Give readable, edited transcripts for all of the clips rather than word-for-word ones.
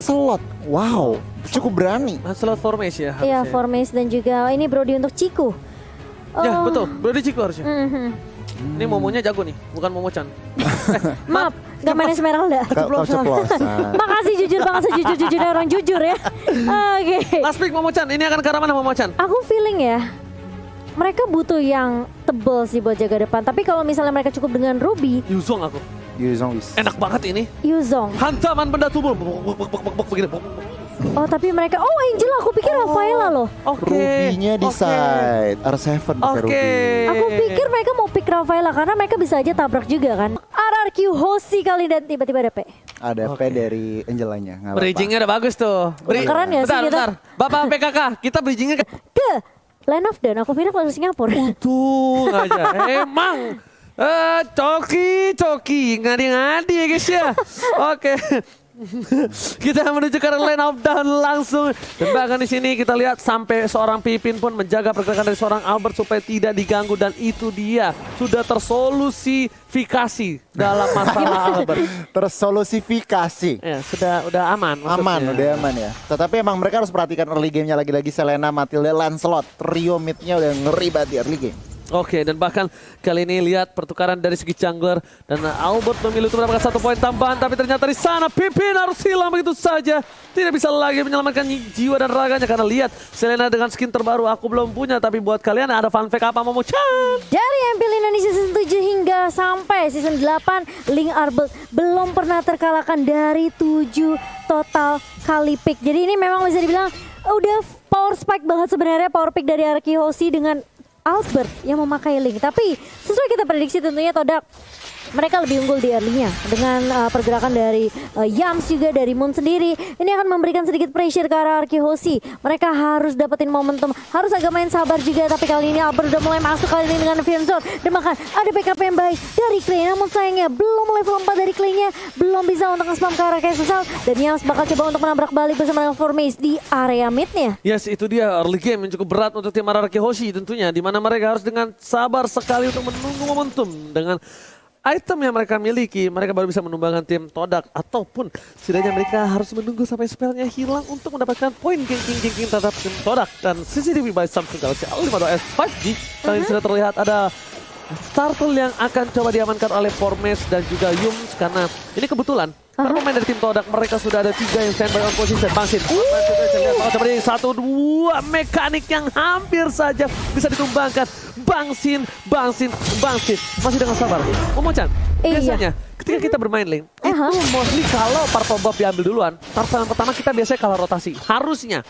Lancelot. Wow, cukup berani. Lancelot Formation ya. Iya, harusnya. Formace dan juga ini Brody untuk Ciku. Ya Oh, betul, Brody Chico harusnya. Ini Momonya jago nih, bukan Momo-chan. Maaf, gak main Esmeralda. Keceplosan. Makasih jujur banget, sejujur-jujurnya orang jujur ya. Oke. Last pick Momo-chan, ini akan ke arah mana Momo-chan? Aku feeling ya, mereka butuh yang tebel sih buat jaga depan. Tapi kalau misalnya mereka cukup dengan Ruby, Yuzong aku. Yuzong Wis. Enak banget ini. Yuzong. Hantaman benda tubuh. Begini. Oh tapi mereka, oh Angel aku pikir Rafaela loh. Oke. Ruby-nya di side. R7 pakai Ruby. Aku pikir mereka mau pick Rafaela karena mereka bisa aja tabrak juga kan. RRQ Hoshi kali dan tiba-tiba ada P. Ada P dari Angelanya. Nggak apa-apa. Bridgingnya udah bagus tuh. Keren ya sih kita. Bentar. Bapak PKK, kita bridgingnya ke... Ke Land of Dan, aku pikir ke Singapura. Untung aja. Emang. Coki. Ngadi-ngadi ya guys ya. Oke. Kita menuju ke Lane of Dawn langsung. Dan bahkan di sini kita lihat sampai seorang Pipin pun menjaga pergerakan dari seorang Albert supaya tidak diganggu. Dan itu dia sudah tersolusifikasi dalam masalah Albert. Tersolusifikasi. Ya, udah aman. maksudnya. Udah aman ya. Tetapi emang mereka harus perhatikan early game-nya lagi-lagi. Selena, Matilda, Lancelot. Trio mid-nya udah ngeri banget di early game. Oke, dan bahkan kali ini lihat pertukaran dari segi jungler. Dan Albert memilih untuk mendapatkan 1 poin tambahan. Tapi ternyata di sana Pipin harus hilang begitu saja. Tidak bisa lagi menyelamatkan jiwa dan raganya. Karena lihat Selena dengan skin terbaru aku belum punya. Tapi buat kalian ada fun fact apa Momo-chan? Dari MPL Indonesia season 7 hingga sampai season 8, Link Arbel belum pernah terkalahkan dari 7 total kali pick. Jadi ini memang bisa dibilang udah power spike banget sebenarnya power pick dari RRQ Hoshi dengan Albert yang memakai Link. Tapi sesuai kita prediksi tentunya Todak mereka lebih unggul di early-nya dengan pergerakan dari Yams juga dari Moon sendiri. Ini akan memberikan sedikit pressure ke arah RRQ Hoshi. Mereka harus dapetin momentum, harus agak main sabar juga. Tapi kali ini Albert udah mulai masuk kali ini dengan Vision Zone. Dan bahkan ada backup yang baik dari Clay. Namun sayangnya belum level 4 dari Clay-nya, belum bisa untuk nge-spam ke arah Kesal. Dan Yams bakal coba untuk menabrak balik bersama dengan Formace di area mid-nya. Yes, itu dia early game yang cukup berat untuk tim RRQ Hoshi tentunya. Di mana mereka harus dengan sabar sekali untuk menunggu momentum. Dengan item yang mereka miliki, mereka baru bisa menumbangkan tim Todak. Ataupun setidaknya mereka harus menunggu sampai spellnya hilang untuk mendapatkan poin geng-geng terhadap tim Todak. Dan CCTV by Samsung Galaxy A52s 5G. Kali ini sudah terlihat ada Turtle yang akan coba diamankan oleh Formace dan juga Yums. Karena ini kebetulan karena pemain dari tim Todak mereka sudah ada 3 yang standby on position. Bangsin. Coba ini 1-2 mekanik yang hampir saja bisa ditumbangkan. Bangsin. Masih dengan sabar. Momo-chan, biasanya ketika kita bermain lane, itu mostly kalau purple buff diambil duluan, targetan pertama kita biasanya kalah rotasi. Harusnya.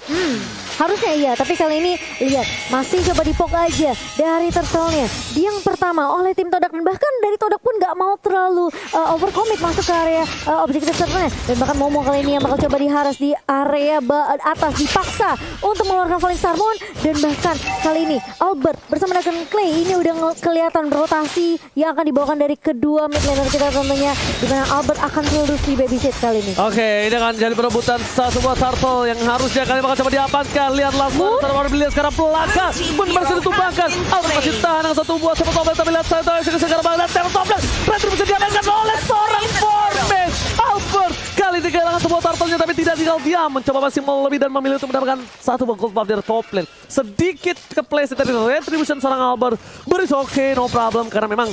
Harusnya iya, tapi kali ini lihat masih coba dipok aja dari turtle-nya. Di yang pertama oleh tim Todak dan bahkan dari Todak pun nggak mau terlalu overcommit masuk ke area objektif turtle-nya. Dan bahkan Momo kali ini yang bakal coba diharas di area atas dipaksa untuk mengeluarkan Falling Star Moon. Dan bahkan kali ini Albert bersama dengan Clay ini udah kelihatan rotasi yang akan dibawakan dari kedua mid laner kita tentunya, di mana Albert akan terus di babysit kali ini. Oke, ini akan jadi perebutan sebuah turtle yang harusnya kali bakal coba diamankan. Lihat langsung terbaru dilihat sekarang belakang pun berhasil ditumbangkan. Albert masih tahan dengan 1 buah sama Tobel, tapi lihat saya sekarang banget terus Tobel berhasil bisa diamankan oleh seorang Formace. Albert kali ini kehilangan sebuah turtle-nya tapi tidak tinggal diam, mencoba masih lebih dan memilih untuk mendapatkan 1 buah gold buff dari top lane. Sedikit kepleset dari retribution seorang Albert, but it's okay, no problem, karena memang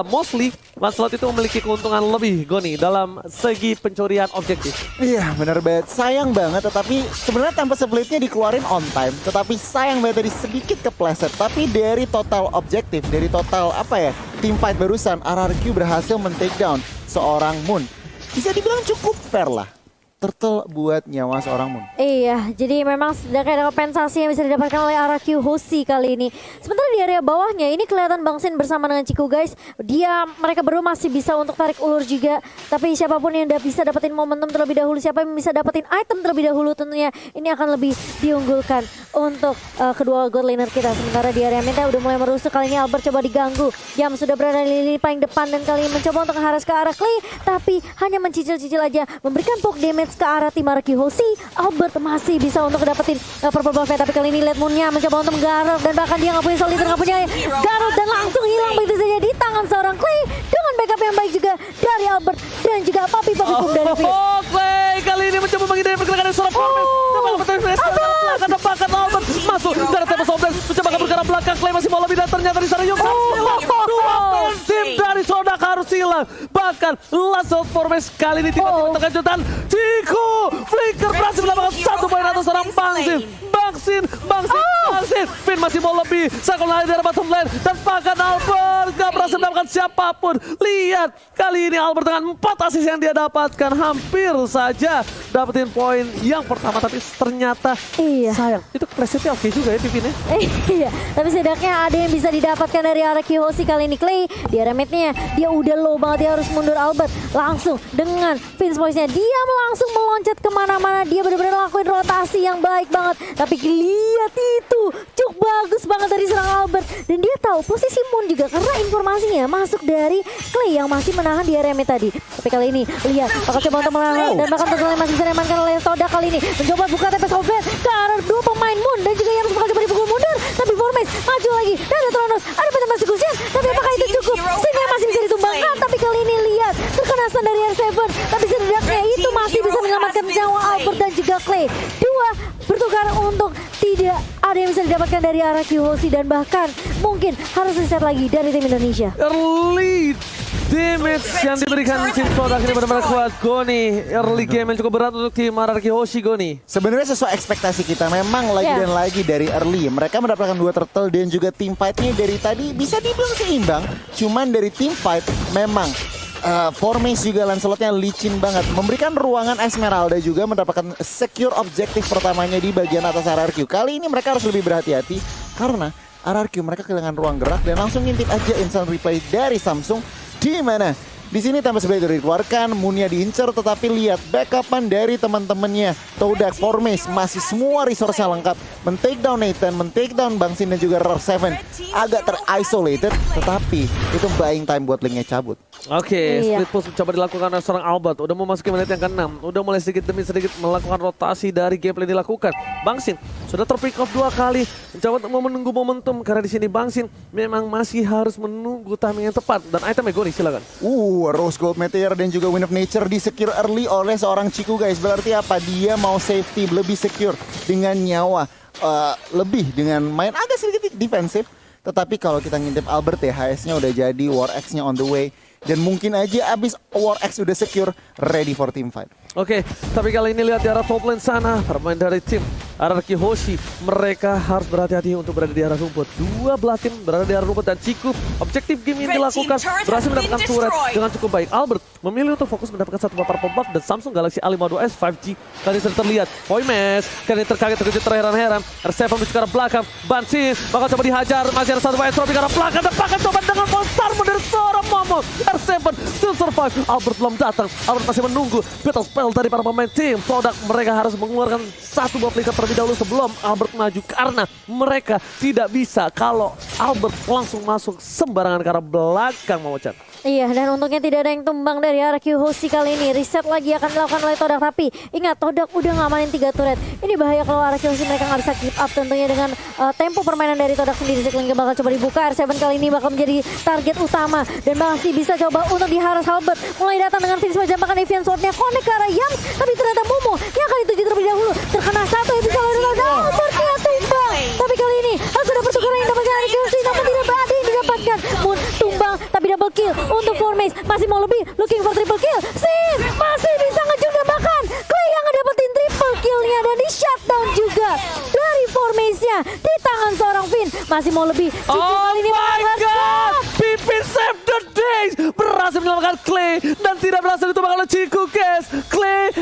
mostly Lancelot itu memiliki keuntungan lebih Goni dalam segi pencurian objektif. Iya bener banget, sayang banget. Tetapi sebenarnya tanpa splitnya dikeluarin on time. Tetapi sayang banget tadi sedikit kepleset. Tapi dari total objektif, dari total apa ya, team fight barusan, RRQ berhasil men-take down seorang Moon. Bisa dibilang cukup fair lah. Turtle buat nyawa seorang Moon. Iya, jadi memang sudah kayak ada kompensasi yang bisa didapatkan oleh RRQ Hoshi kali ini. Sementara di area bawahnya ini kelihatan Bangsin bersama dengan Ciku guys. Mereka berdua masih bisa untuk tarik ulur juga. Tapi siapapun yang bisa dapetin momentum terlebih dahulu, siapa yang bisa dapetin item terlebih dahulu tentunya ini akan lebih diunggulkan untuk kedua god laner kita. Sementara di area mid udah mulai merusuk, kali ini Albert coba diganggu. Yam sudah berada di lini paling depan dan kali ini mencoba untuk mengharas ke arah Clay. Tapi hanya mencicil-cicil aja, memberikan poke damage ke arah tim RRQ Hoshi. Albert masih bisa untuk dapetin purple buff-nya, tapi kali ini Led Moon-nya mencoba untuk menggarap dan bahkan dia nggak punya soliter, nggak punya garut dan langsung hilang begitu saja di tangan seorang Clay dengan backup yang baik juga dari Albert dan juga Papi Boom dari Vin. Oh, Clay kali ini mencoba menghindari pergerakan dari seorang Formes. Coba Albert masuk dari tempat Sobres, mencoba ke pergerakan belakang. Clay masih mau lebih dan ternyata di sana Young Sam hilang. Dua tim dari Sodak harus hilang. Bahkan Lasso Formes kali ini tiba-tiba terkejutan. Ciku Flicker berhasil mendapatkan 1 poin atas seorang Bangsin. Finn masih mau lebih. Sakul lari dari bottom lane. Dan bahkan Albert gak berhasil mendapatkan siapapun. Lihat, kali ini Albert dengan 4 assist yang dia dapatkan. Hampir saja dapetin poin yang pertama. Tapi ternyata sayang. Itu presetnya oke juga ya Vivin ya. Iya, tapi setidaknya ada yang bisa didapatkan dari arah Kiyoshi kali ini. Clay di arah mid-nya, dia udah low banget, dia harus mundur. Albert langsung dengan Vince Voice-nya, dia langsung meloncat kemana-mana. Dia benar-benar lakuin rotasi yang baik banget. Tapi lihat itu, cukup bagus banget dari serang Albert. Dan dia tahu posisi Moon juga karena informasinya masuk dari Clay yang masih menahan di area mid tadi. Tapi kali ini lihat, bakal coba untuk menahan dan bahkan tentunya masih bisa diamankan oleh Sodak kali ini. Mencoba buka TP Sobres ke arah dua pemain Moon dan juga yang bakal coba dipukul mundur. Tapi Formes maju lagi dan ada Tronos, ada Phantom Persecution. Tapi apakah itu cukup? Sehingga masih bisa ditumbangkan. Tapi kali ini lihat, terkena stun dari R7. Tapi setidaknya itu masih bisa menyelamatkan nyawa Albert dan juga Clay. Dua bertukar untuk tidak ada yang bisa didapatkan dari arah Kiyoshi dan bahkan mungkin harus reset lagi dari tim Indonesia. Early damage yang diberikan tim Sodak ini benar-benar kuat. Goni, early game yang cukup berat untuk tim RRQ Hoshi, Goni. Sebenarnya sesuai ekspektasi kita, memang lagi dan lagi dari early. Mereka mendapatkan 2 turtle dan juga team fight-nya dari tadi bisa dibilang seimbang. Cuman dari team fight memang Formes juga Lancelotnya licin banget. Memberikan ruangan Esmeralda juga mendapatkan secure objektif pertamanya di bagian atas RRQ. Kali ini mereka harus lebih berhati-hati karena RRQ mereka kehilangan ruang gerak dan langsung ngintip aja instant replay dari Samsung. Di mana di sini Tempest Blade dikeluarkan, Munya diincer, tetapi lihat backupan dari teman-temannya. Todak, Formes masih semua resource-nya lengkap. Men-take down Nathan, men-take down Bangsin dan juga RR7 agak ter-isolated, tetapi itu buying time buat Link-nya cabut. Oke, split push coba dilakukan oleh seorang Albert. Udah mau masukin menit yang ke-6. Udah mulai sedikit demi sedikit melakukan rotasi dari gameplay dilakukan. Bangsin sudah terpick off 2 kali. Mencoba untuk menunggu momentum karena di sini Bangsin memang masih harus menunggu timing yang tepat. Dan itemnya Goni, silakan. Rose Gold Meteor dan juga Wind of Nature di-secure early oleh seorang Ciku, guys. Berarti apa? Dia mau safety, lebih secure dengan nyawa. Lebih dengan main agak sedikit defensif. Tetapi kalau kita ngintip Albert ya, HS-nya udah jadi, War X-nya on the way. Dan mungkin aja abis War X udah secure, ready for team fight. Oke, tapi kali ini lihat di arah top lane sana, permain dari tim RRQ Hoshi, mereka harus berhati-hati untuk berada di arah rumput. 2 belah tim berada di arah rumput dan cukup objektif game yang dilakukan berhasil mendapatkan turret dengan cukup baik. Albert memilih untuk fokus mendapatkan 1 papar pop-buff dan Samsung Galaxy A52s 5G kali ini sudah terlihat. Formes kali ini terkaget-terkejut terheran-heran. R7 menuju ke arah belakang, Bansin bakal coba dihajar, masih ada 1 entropy ke arah belakang dan bahkan coba dengan monster dari seorang Momo. R7 still survive, Albert belum datang, Albert masih menunggu battle spell dari para pemain tim Sodak. Mereka harus mengeluarkan 1 buah flicker terlebih dahulu sebelum Albert maju karena mereka tidak bisa kalau Albert langsung masuk sembarangan ke arah belakang, Momocan. Iya, dan untungnya tidak ada yang tumbang dari RRQ Hoshi kali ini. Reset lagi akan dilakukan oleh Todak, tapi ingat Todak udah ngamanin 3 turret. Ini bahaya kalau RRQ Hoshi mereka nggak bisa keep up tentunya dengan tempo permainan dari Todak sendiri. Cycling bakal coba dibuka, R7 kali ini bakal menjadi target utama dan masih bisa coba untuk diharas Albert. Mulai datang dengan Vince menjambakkan Evian Sword-nya, connect ke arah Yams, tapi ternyata Momo yang kali tujuh terlebih dahulu terkena 1 itu kalau Albertnya tumbang. Tapi kali ini harus ada pertukaran yang dapatkan RRQ Hoshi, namun tidak ada yang didapatkan. Moon tumbang, tapi double kill untuk Formes, masih mau lebih, looking for triple kill. Sin masih bisa ngejun dan bahkan Clay yang ngedapetin triple killnya dan di shutdown juga dari Formesnya di tangan seorang Finn. Masih mau lebih. Oh my god, Pipin save the days, berhasil menyelamatkan Clay dan tidak berhasil ditumbangkan oleh Ciku, guys. Clay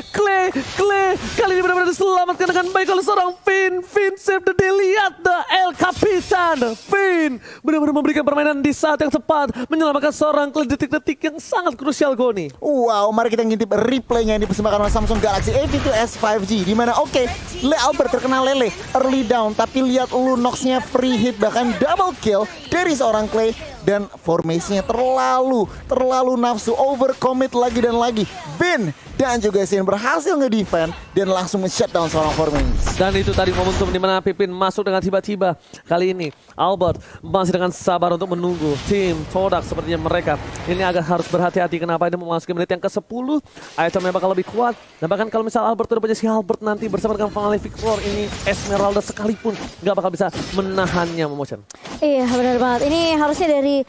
kali ini benar-benar diselamatkan dengan baik oleh seorang Finn. Finn save the day, lihat the El Capitan. Finn benar-benar memberikan permainan di saat yang tepat, menyelamatkan seorang Clay detik-detik yang sangat krusial, Goni. Wow, mari kita ngintip replaynya yang dipersembahkan oleh Samsung Galaxy A52s 5G. Dimana Albert terkena lele, early down, tapi lihat Lunox-nya free hit, bahkan double kill dari seorang Clay. Dan formasinya terlalu nafsu, overcommit lagi dan lagi. Vin dan juga Sin berhasil nge-defend dan langsung men-shutdown seorang Formace. Dan itu tadi momentum di mana Pipin masuk dengan tiba-tiba. Kali ini Albert masih dengan sabar untuk menunggu tim Todak sepertinya mereka. Ini agak harus berhati-hati kenapa ini memasuki menit yang ke-10. Itemnya bakal lebih kuat. Dan bahkan kalau misal Albert udah punya si Albert nanti bersama dengan Finally Victor ini Esmeralda sekalipun nggak bakal bisa menahannya Momochan. Iya benar banget. Ini harusnya dari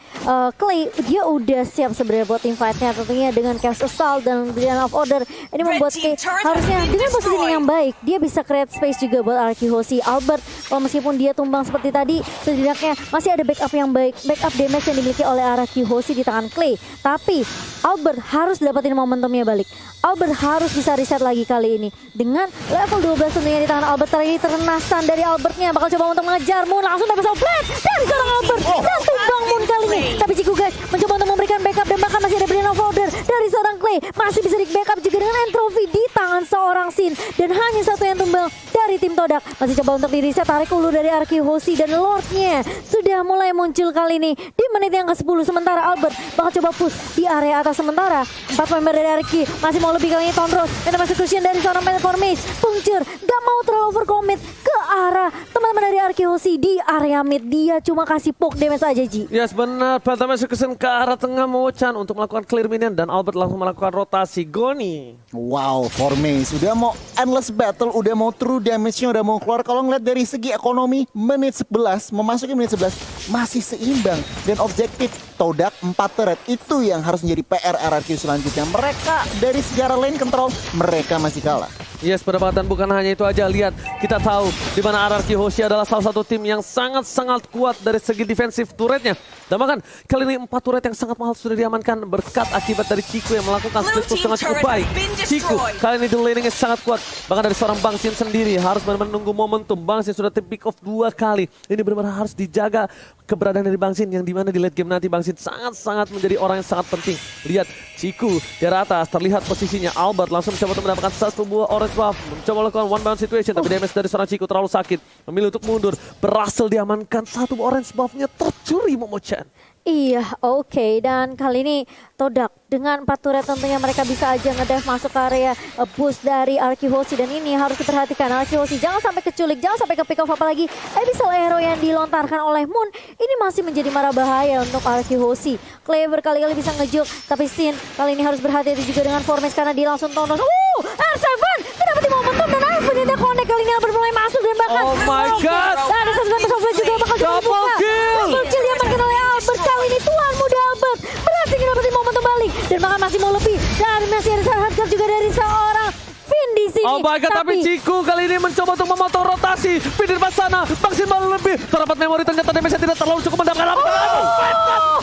Clay dia udah siap sebenarnya buat team fight-nya tentunya dengan Chaos Assault dan Brilliant of Order. Ini membuat Clay harusnya dengan posisi yang baik dia bisa create space juga buat Arky Hoshi. Albert meskipun dia tumbang seperti tadi setidaknya masih ada backup yang baik, backup damage yang dimiliki oleh Arky Hoshi di tangan Clay. Tapi Albert harus dapetin momentumnya balik. Albert harus bisa reset lagi kali ini. Dengan level 12 tentunya di tangan Albert tadi ternasan dari Albertnya. Bakal coba untuk mengejar Moon. Langsung dapat blast dari seorang Albert. Dan tumbang Moon kali ini. Tapi Ciku guys mencoba untuk memberikan backup. Dan bahkan masih ada Brilliant of Order dari seorang Clay. Masih bisa di backup juga dengan Entropy di tangan seorang Sin. Dan hanya satu yang tumbang dari tim Todak. Masih coba untuk di reset. Tarik ulu dari Arky Hoshi. Dan Lordnya sudah mulai muncul kali ini. Di menit yang ke-10. Sementara Albert bakal coba push di area atas sementara. 4 member dari Arky masih mau lebih kali ini Tondros. Dan execution dari seorang Formace. Puncture gak mau terlalu overcommit ke arah teman-teman dari Arky Hoshi di area mid. Dia cuma kasih poke damage aja Ji. Yes benar, Phantom Execution ke arah tengah Momochan untuk melakukan clear minion dan Albert langsung melakukan rotasi. Goni. Wow, Formace udah mau endless battle, udah mau true damage-nya udah mau keluar. Kalau ngeliat dari segi ekonomi, menit 11, memasuki menit 11 masih seimbang. Dan objektif Todak 4 turret itu yang harus menjadi PR RRQ selanjutnya. Mereka dari sejarah lane control, mereka masih kalah. Yes, pendapatan bukan hanya itu aja. Lihat, kita tahu di mana Arky Hoshi adalah salah satu tim yang sangat-sangat kuat dari segi defensif turretnya. Dan bahkan kali ini 4 turret yang sangat mahal sudah diamankan berkat akibat dari Ciku yang melakukan split push dengan cukup baik. Ciku kali ini di laningnya sangat kuat. Bahkan dari seorang Bang Sin sendiri harus menunggu momentum. Bang Sin sudah tim pick off 2 kali. Ini benar-benar harus dijaga keberadaan dari Bang Sin yang dimana di late game nanti Bang Sin sangat-sangat menjadi orang yang sangat penting. Lihat, Ciku di atas terlihat posisinya. Albert langsung mencoba untuk mendapatkan satu buah orange buff, mencoba melakukan one bound situation, tapi damage dari seorang Ciku terlalu sakit. Memilih untuk mundur, berhasil diamankan satu orange buffnya tercuri Momochan. Iya, oke. Dan kali ini Todak dengan 4 turret tentunya mereka bisa aja ngedive masuk ke area boost dari Arky Hoshi. Dan ini harus diperhatikan Arky Hoshi jangan sampai keculik, jangan sampai ke pick off, apalagi abyssal arrow yang dilontarkan oleh Moon ini masih menjadi marah bahaya untuk Arky Hoshi. Clay berkali-kali bisa ngejuk, tapi Sin kali ini harus berhati-hati juga dengan Formace karena dia langsung tonton. R7 mendapati momentum dan akhirnya dia connect kali ini Albert mulai masuk dan bahkan Oh my god. dan ada sesuatu juga bakal coba Double buka. kill. Double kill diamankan oleh Albert kali ini tuan muda Albert berhasil mendapati momentum balik dan bahkan masih mau lebih dan masih ada hardcore juga dari seorang Finn di sini. Oh my god, tapi Ciku kali ini mencoba untuk memotong rotasi. Finn di depan sana, maksimal lebih. Terdapat memori ternyata damage tidak terlalu cukup mendapatkan apa.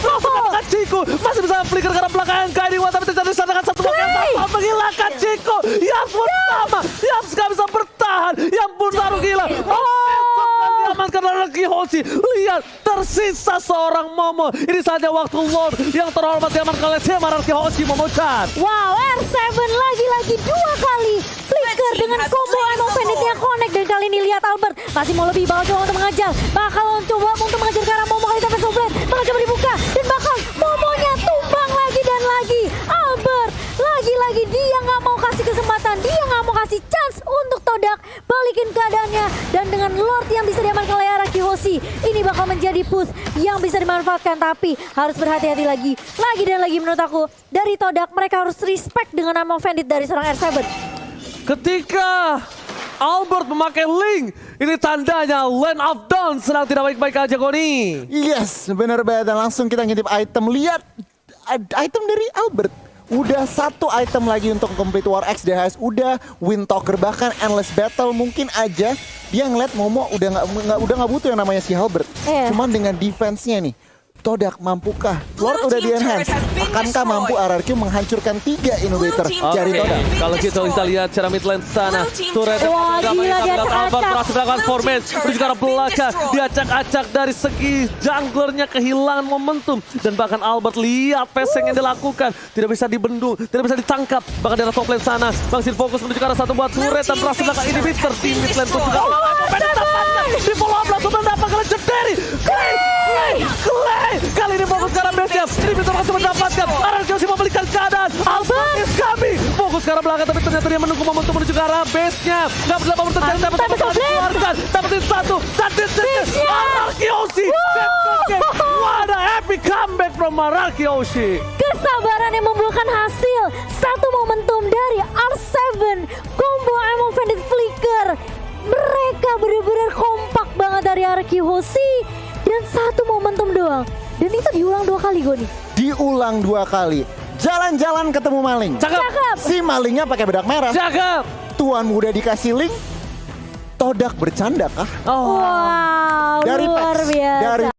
Mendapatkan Ciku masih bisa flicker ke arah belakang Kairi Wah, tapi tidak disadangkan satu wakil tanpa menghilangkan Ciku. Yang pertama, yang gak bisa bertahan, yang pun taruh gila. Diamankan oleh Arky Hoshi. Lihat, tersisa seorang Momo. Ini saja waktu Lord yang terhormat diamankan oleh tim Arky Hoshi Momochan. Wow, R7 lagi-lagi 2 kali flicker dengan combo Emo Bandit-nya connect. Dan kali ini lihat Albert masih mau lebih, bakal coba untuk mengejar. Bakal coba untuk mengejar ke arah Momo kali tapi Soblet. Bakal coba dibuka dan bakal Momonya tumbang lagi dan lagi. Albert lagi-lagi dia nggak mau kasih kesempatan, dia nggak mau kasih chance untuk Todak balikin keadaannya. Dan dengan Lord yang bisa diamankan oleh Arky Hoshi, ini bakal menjadi push yang bisa dimanfaatkan. Tapi harus berhati-hati lagi dan lagi menurut aku. Dari Todak mereka harus respect dengan nama Bandit dari seorang R7. Ketika Albert memakai link, ini tandanya Land of Dawn sedang tidak baik-baik aja Goni. Yes, bener banget. Dan langsung kita ngintip item. Lihat item dari Albert. Udah 1 item lagi untuk complete War X DHS. Udah Wind Talker, bahkan Endless Battle. Mungkin aja dia ngeliat Momo udah nggak butuh yang namanya si Albert. Cuman dengan defense-nya nih, Todak mampukah? Lord udah di enhance. Akankah mampu RRQ menghancurkan 3 innovator dari Todak? Kalau kita lihat cara mid lane sana, turret Wah, gila, dia Albert acak. berhasil melakukan formation menuju ke arah belakang. Diacak-acak dari segi junglernya kehilangan momentum. Dan bahkan Albert lihat passing yang dilakukan. Tidak bisa dibendung, tidak bisa ditangkap. Bahkan di arah top lane sana, Bang Sin fokus menuju ke arah satu buat turret dan berhasil melakukan inhibitor. Di mid lane pun juga. Di follow up langsung mendapatkan legendary. Clay. Kali ini fokus ke arah base-nya. Dimitro masih mendapatkan. RRQ Hoshi membalikan keadaan. Albert is coming. Fokus ke arah belakang tapi ternyata dia menunggu momentum menuju ke arah base-nya. Gak berapa berterjang tapi dikeluarkan. Dapetin satu. RRQ Hoshi. What a epic comeback from RRQ Hoshi. Kesabaran yang membuahkan hasil. Satu momentum dari R7. Combo Emo Bandit Flicker. Mereka benar-benar kompak banget dari RRQ Hoshi. Dan satu momentum doang. Dan itu diulang 2 kali Goni. Diulang 2 kali. Jalan-jalan ketemu maling. Cakep. Si malingnya pakai bedak merah. Cakep. Tuan muda dikasih link. Todak bercanda kah? Oh. Wow, Dari luar Pax, biasa. dari